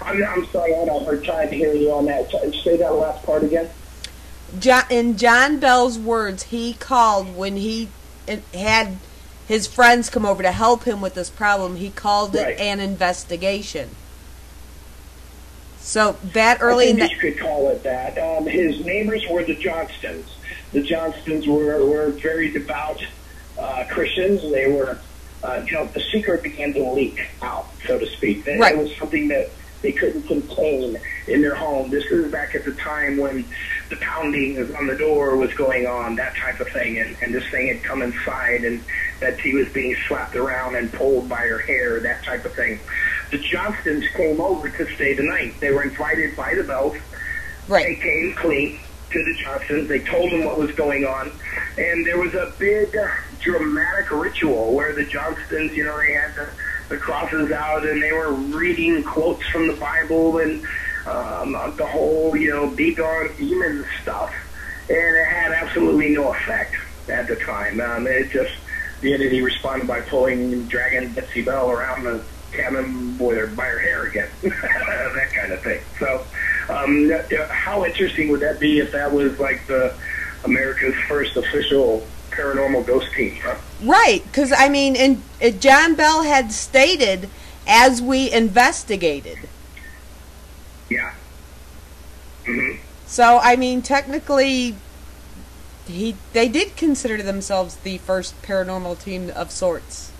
I'm sorry, I'm trying to hear you on that. Say that last part again. In John Bell's words, he called, when he had his friends come over to help him with this problem, he called it an investigation. So that early in the... you could call it that. His neighbors were the Johnstons. The Johnstons were very devout Christians. They were, you know, the secret began to leak out, so to speak. It was something that they couldn't contain in their home. This is back at the time when the pounding on the door was going on, that type of thing, and this thing had come inside, and that she was being slapped around and pulled by her hair, that type of thing. The Johnstons came over to stay the night. They were invited by the Bells. They came clean to the Johnsons. They told them what was going on, and there was a big dramatic ritual where the Johnsons, you know, they had the crosses out and they were reading quotes from the Bible and the whole, you know, be gone demon stuff, and it had absolutely no effect at the time. It just, the entity responded by dragging Betsy Bell around the cabin by her hair again, that kind of thing. So, how interesting would that be if that was like America's first official paranormal ghost team? Huh? Right, because I mean, John Bell had stated as we investigated. Yeah. Mm-hmm. So I mean, technically, they did consider themselves the first paranormal team of sorts.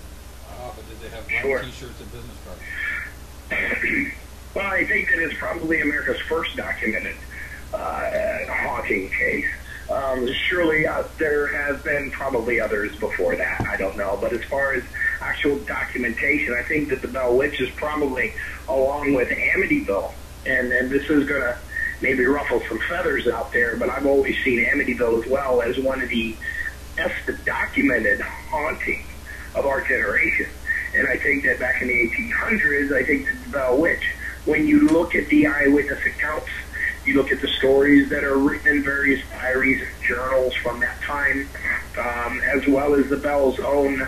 But did they have Sure. T-shirts and business cards? Well, I think that it's probably America's first documented haunting case. Surely there have been probably others before that. I don't know. But as far as actual documentation, I think that the Bell Witch is probably, along with Amityville, and this is going to maybe ruffle some feathers out there, but I've always seen Amityville as well as one of the best documented hauntings of our generation. And I think that back in the 1800s, I think the Bell Witch, when you look at the eyewitness accounts, you look at the stories that are written in various diaries and journals from that time, as well as the Bell's own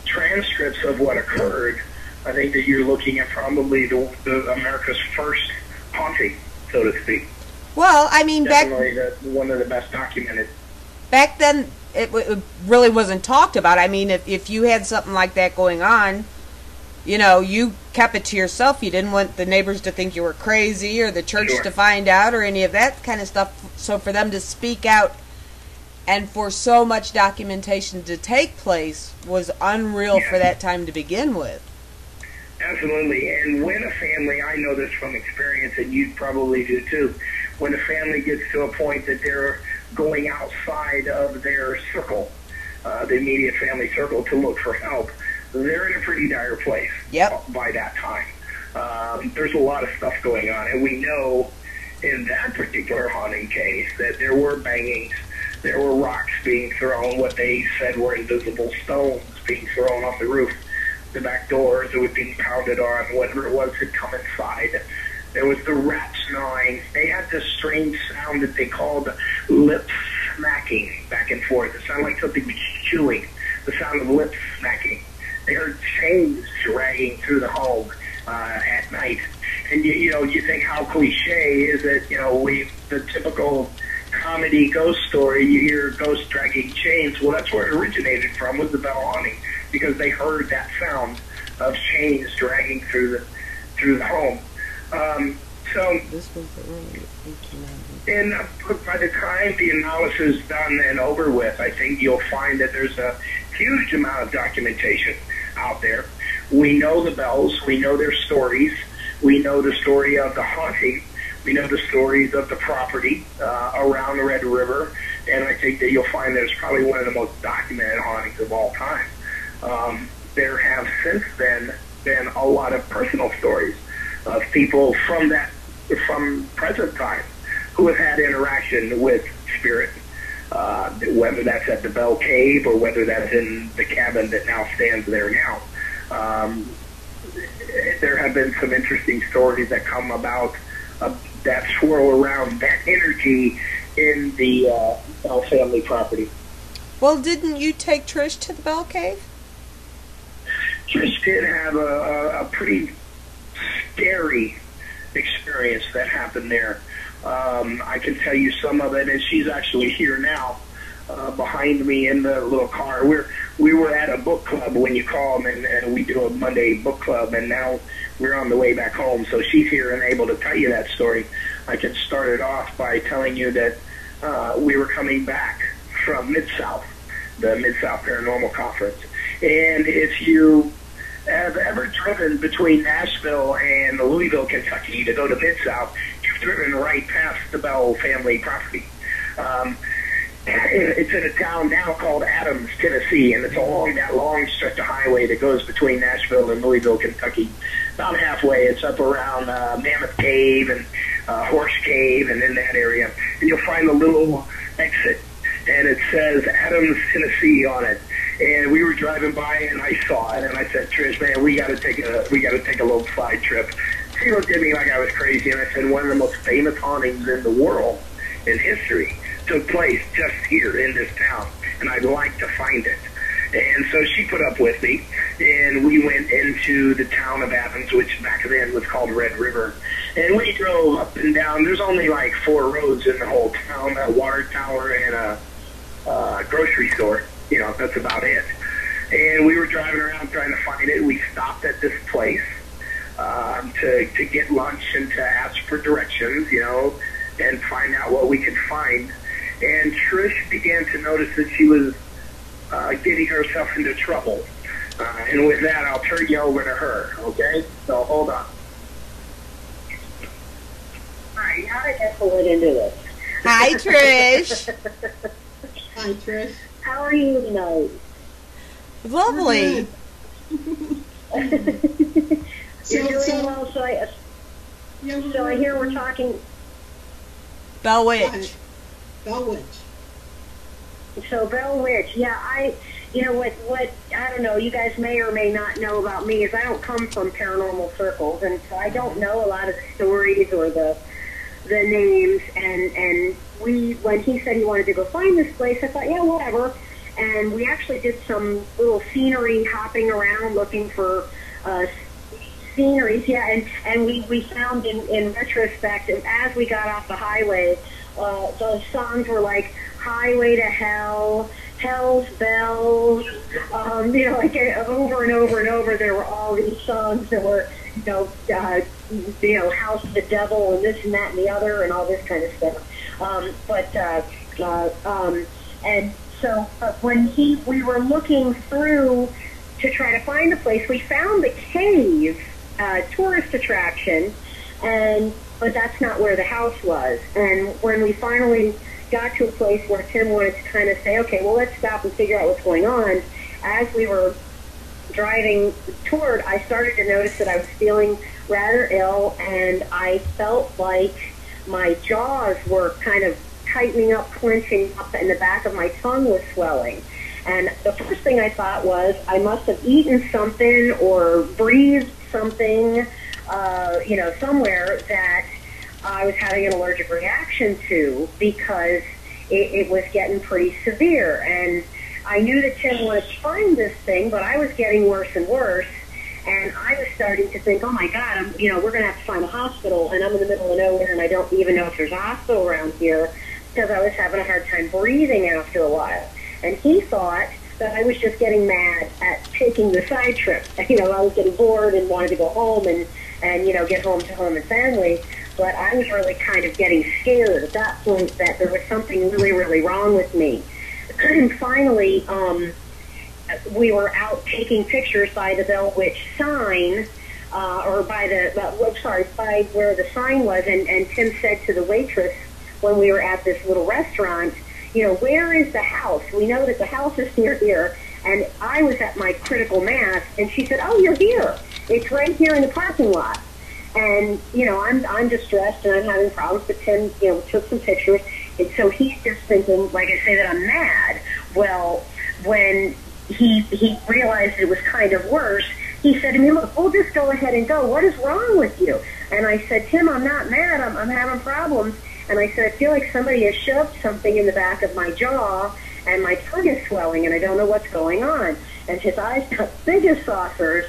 transcripts of what occurred, I think that you're looking at probably the America's first haunting, so to speak. Well, I mean, definitely one of the best documented. Back then, it really wasn't talked about. I mean, if you had something like that going on, you know, you kept it to yourself. You didn't want the neighbors to think you were crazy or the church Sure. to find out or any of that kind of stuff. So for them to speak out and for so much documentation to take place was unreal for that time to begin with. Absolutely. And when a family, I know this from experience, and you probably do too, when a family gets to a point that they're going outside of their circle, the immediate family circle, to look for help, they're in a pretty dire place by that time. There's a lot of stuff going on, and we know in that particular haunting case that there were bangings, there were rocks being thrown, what they said were invisible stones being thrown off the roof, the back doors that were being pounded on, whatever it was had come inside. There was the rats gnawing. They had this strange sound that they called lip smacking back and forth. It sounded like something was chewing, the sound of lip smacking. They heard chains dragging through the home at night. And, you know, you think how cliche is it, you know, the typical comedy ghost story, you hear ghosts dragging chains. Well, that's where it originated from, was the Bell haunting, because they heard that sound of chains dragging through the home. So, and by the time the analysis is done and over with, I think you'll find that there's a huge amount of documentation out there. We know the Bells, we know their stories, we know the story of the haunting, we know the stories of the property around the Red River, and I think that you'll find that it's probably one of the most documented hauntings of all time. There have since then been a lot of personal stories of people from present time who have had interaction with spirit, whether that's at the Bell Cave or whether that's in the cabin that now stands there now. There have been some interesting stories that come about that swirl around that energy in the Bell family property. Well, didn't you take Trish to the Bell Cave? Trish did have a pretty scary experience that happened there. I can tell you some of it, and she's actually here now behind me in the little car. We were at a book club when you call them, and we do a Monday book club, and now we're on the way back home, so she's here and able to tell you that story. I can start it off by telling you that we were coming back from Mid-South, the Mid-South Paranormal Conference, and if you have ever driven between Nashville and Louisville, Kentucky to go to Mid-South, you've driven right past the Bell family property. It's in a town now called Adams, Tennessee, and it's along that long stretch of highway that goes between Nashville and Louisville, Kentucky. About halfway, it's up around Mammoth Cave and Horse Cave, and in that area, and you'll find a little exit, and it says Adams, Tennessee on it. And we were driving by, and I saw it, and I said, Trish, man, we got to take a little side trip. She looked at me like I was crazy, and I said, one of the most famous hauntings in the world, in history, took place just here in this town, and I'd like to find it. And so she put up with me, and we went into the town of Athens, which back then was called Red River. And we drove up and down. There's only like 4 roads in the whole town, a water tower and a grocery store. You know, that's about it. And we were driving around trying to find it. We stopped at this place to get lunch and to ask for directions, you know, and find out what we could find. And Trish began to notice that she was getting herself into trouble. And with that, I'll turn you over to her, okay? So hold on. All right, now I guess we'll get into this. Hi, Trish. Hi, Trish. How are you tonight? Lovely. You're doing well, so I hear we're talking. Bell Witch. Bell Witch. So Bell Witch, yeah, you know what, I don't know, you guys may or may not know about me is I don't come from paranormal circles, and so I don't know a lot of the stories or the names, and when he said he wanted to go find this place, I thought, yeah, whatever, and we actually did some little scenery hopping around looking for sceneries, yeah, and we found in retrospect, as we got off the highway, the songs were like Highway to Hell, Hell's Bells, you know, like over and over and over, there were all these songs that were, you know, House of the Devil and this and that and the other and all this kind of stuff. And so when we were looking through to try to find the place, we found the cave, tourist attraction, but that's not where the house was. And when we finally got to a place where Tim wanted to kind of say, okay, well, let's stop and figure out what's going on, as we were driving toward, I started to notice that I was feeling rather ill, and I felt like my jaws were kind of tightening up, clenching up, and the back of my tongue was swelling. And the first thing I thought was I must have eaten something or breathed something, you know, somewhere that I was having an allergic reaction to, because it was getting pretty severe. And I knew that Tim wanted to find this thing, but I was getting worse and worse. And I was starting to think, oh my God, we're going to have to find a hospital, and I'm in the middle of nowhere, and I don't even know if there's a hospital around here, because I was having a hard time breathing after a while. And he thought that I was just getting mad at taking the side trip. You know, I was getting bored and wanted to go home and you know, get home to home and family. But I was really kind of getting scared at that point that there was something really, really wrong with me. And finally, we were out taking pictures by the Bell Witch sign, or by by where the sign was, and Tim said to the waitress when we were at this little restaurant, you know, where is the house? We know that the house is near here. And I was at my critical mass, and she said, oh, you're here. It's right here in the parking lot. And, you know, I'm distressed and I'm having problems, but Tim, you know, took some pictures. And so he's just thinking, like I say, that I'm mad. Well, when he realized it was kind of worse, he said to me, look, we'll just go ahead and go. What is wrong with you? And I said, Tim, I'm not mad. I'm having problems. And I said, I feel like somebody has shoved something in the back of my jaw, and my tongue is swelling, and I don't know what's going on. And his eyes got big as saucers,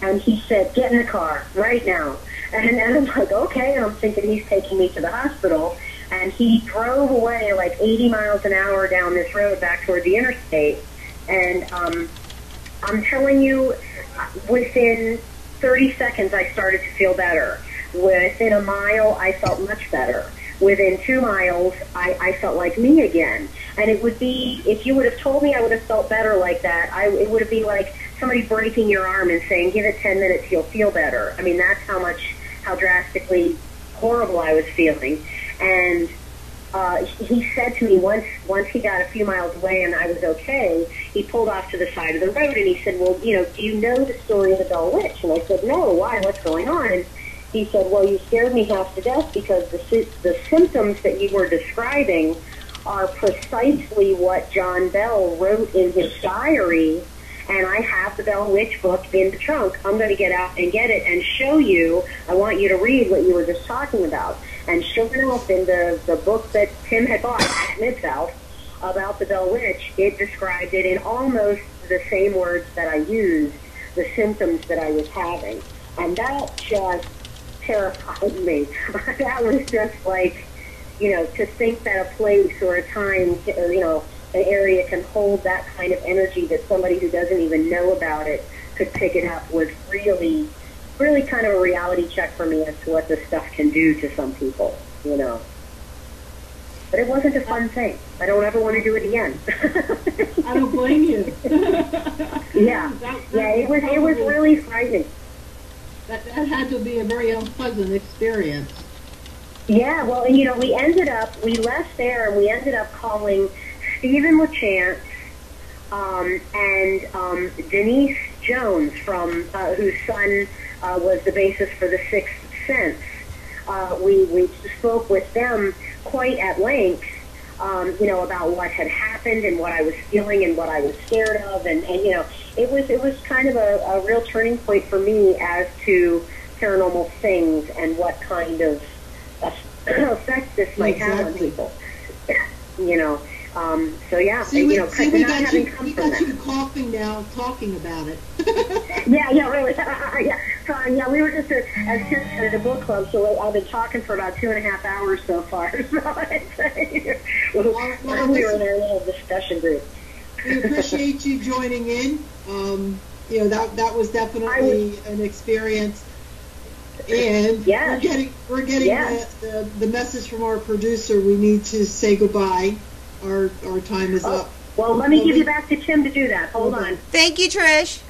and he said, get in the car right now. And I'm like, okay, and I'm thinking he's taking me to the hospital. And he drove away like 80 miles an hour down this road back toward the interstate. And I'm telling you, within 30 seconds, I started to feel better. Within a mile, I felt much better. Within 2 miles, I felt like me again. And it would be, if you would have told me I would have felt better like that, it would have been like somebody breaking your arm and saying, give it 10 minutes, you'll feel better. I mean, that's how drastically horrible I was feeling. And he said to me once he got a few miles away and I was okay, he pulled off to the side of the road and he said, well, you know, do you know the story of the Bell Witch? And I said, no, why? What's going on? And he said, well, you scared me half to death because the symptoms that you were describing are precisely what John Bell wrote in his diary, and I have the Bell Witch book in the trunk. I'm going to get out and get it and show you. I want you to read what you were just talking about. And sure enough, in the book that Tim had bought at Mid-South about the Bell Witch, it described it in almost the same words that I used, the symptoms that I was having. And that just terrified me. That was just like, to think that a place or a time, or, an area can hold that kind of energy that somebody who doesn't even know about it could pick it up was really, really kind of a reality check for me as to what this stuff can do to some people, But it wasn't a fun thing. I don't ever want to do it again. I don't blame you. Yeah. It was really frightening. That had to be a very unpleasant experience. Yeah, well, and we left there and we ended up calling Stephen LaChance and Denise Jones from whose son was the basis for the Sixth Sense. We spoke with them quite at length, about what had happened and what I was feeling and what I was scared of, and it was kind of a real turning point for me as to paranormal things and what kind of effect this might have on people. So yeah, we got you coughing now, talking about it. Yeah, really. Yeah, we were just at a book club, so I've been talking for about 2.5 hours so far. So we were in our little discussion group. We appreciate you joining in. That was definitely an experience. And we're getting the message from our producer. We need to say goodbye. Our time is up. Well, let me give you back to Tim to do that. Hold on. Thank you, Trish.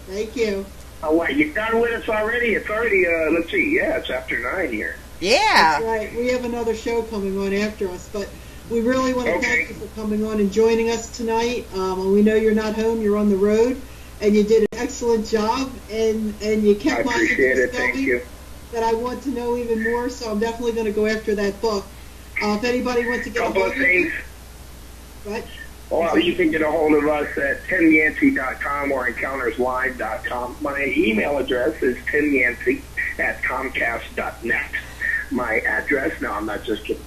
Thank you. Oh, what, you're done with us already? It's already, let's see, it's after 9 here. Yeah. That's right. We have another show coming on after us, but we really want to thank you for coming on and joining us tonight. We know you're not home, you're on the road, and you did an excellent job, and you kept my interest going that I want to know even more, so I'm definitely going to go after that book. If anybody wants to get a hold of me. What? Well, you can get a hold of us at timyancy.com or encounterslive.com. My email address is timyancy@comcast.net. My address? No, I'm not just kidding.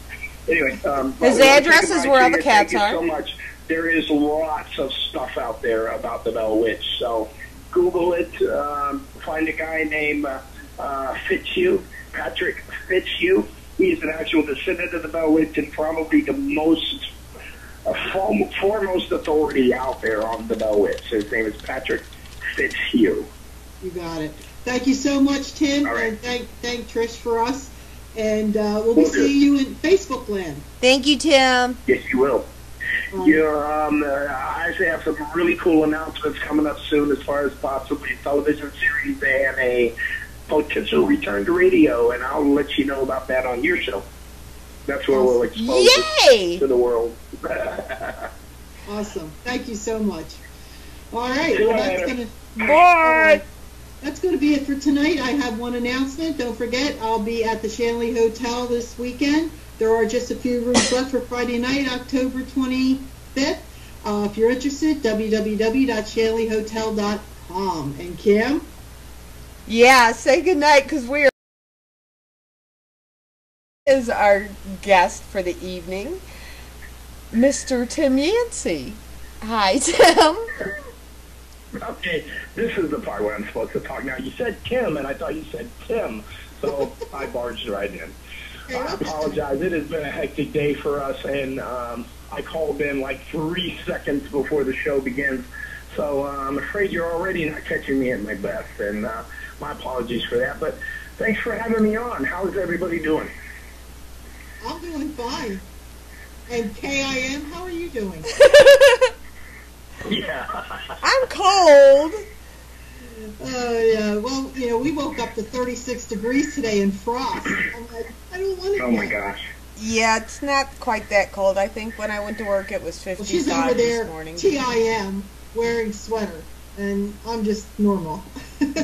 Anyway, his address is where all the cats are. Thank you so much. There is lots of stuff out there about the Bell Witch, so Google it. Find a guy named Fitzhugh, Patrick Fitzhugh. He's an actual descendant of the Bell Witch and probably the most foremost authority out there on the Bell Witch. His name is Patrick Fitzhugh. You got it. Thank you so much, Tim, right. And thank Trish for us. And we'll be seeing you in Facebook land. Thank you, Tim. Yes, you will. I actually have some really cool announcements coming up soon as far as possibly a television series and a potential return to radio, and I'll let you know about that on your show. That's where we'll expose it to the world. Awesome. Thank you so much. All right. Well, that's going to be it for tonight. I have one announcement. Don't forget, I'll be at the Shanley Hotel this weekend. There are just a few rooms left for Friday night, October 25th. If you're interested, www.shanleyhotel.com. And Kim? Yeah, say goodnight because we is our guest for the evening, Mr. Tim Yancy. Hi, Tim. Okay, this is the part where I'm supposed to talk now. You said Kim, and I thought you said Tim, so I barged right in. I apologize. It has been a hectic day for us, and I called in like 3 seconds before the show begins, so I'm afraid you're already not catching me at my best, and my apologies for that, but thanks for having me on. How is everybody doing? I'm doing fine. And KIM, how are you doing? Yeah. I'm cold. Yeah. Well, we woke up to 36 degrees today in frost. I'm like, I don't want to. Oh my gosh. Yeah, it's not quite that cold. I think when I went to work, it was 55 she's over there, this morning. TIM, wearing sweater, and I'm just normal.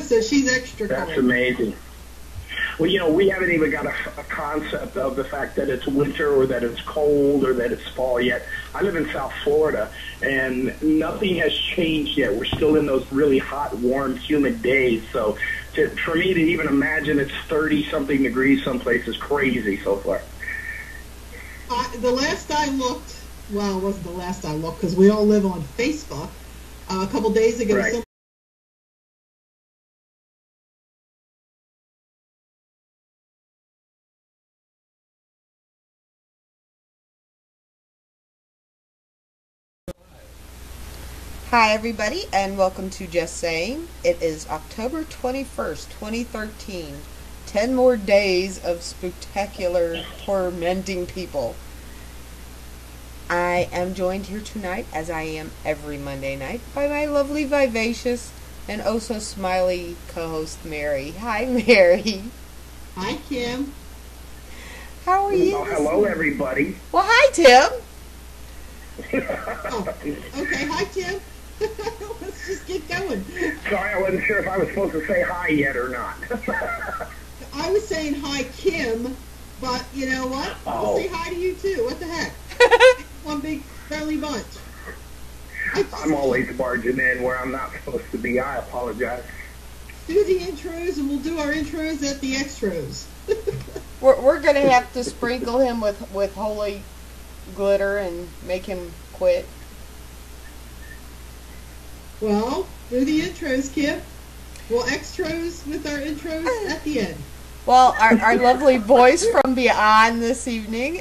So she's extra cold. That's amazing. Well, we haven't even got a concept of the fact that it's winter or that it's cold or that it's fall yet. I live in South Florida, and nothing has changed yet. We're still in those really hot, warm, humid days. So for me to even imagine it's 30-something degrees someplace is crazy so far. The last I looked, well, it wasn't the last I looked because we all live on Facebook. A couple days ago, Right. Hi, everybody, and welcome to Just Saying. It is October 21st, 2013. 10 more days of spectacular, tormenting people. I am joined here tonight, as I am every Monday night, by my lovely, vivacious, and oh-so-smiley co-host, Mary. Hi, Mary. Hi, Kim. How are you? Oh, hello, everybody. Well, hi, Tim. Oh, okay. Hi, Tim. Let's just get going. Sorry, I wasn't sure if I was supposed to say hi yet or not. I was saying hi, Kim, but you know what? I'll Oh. say hi to you, too. What the heck? One big friendly bunch. I'm always barging in where I'm not supposed to be. I apologize. Do the intros, and we'll do our intros at the extros. We're going to have to sprinkle him with holy glitter and make him quit. Well, do the intros, Kim. We'll extros with our intros at the end. Well, our lovely voice from beyond this evening.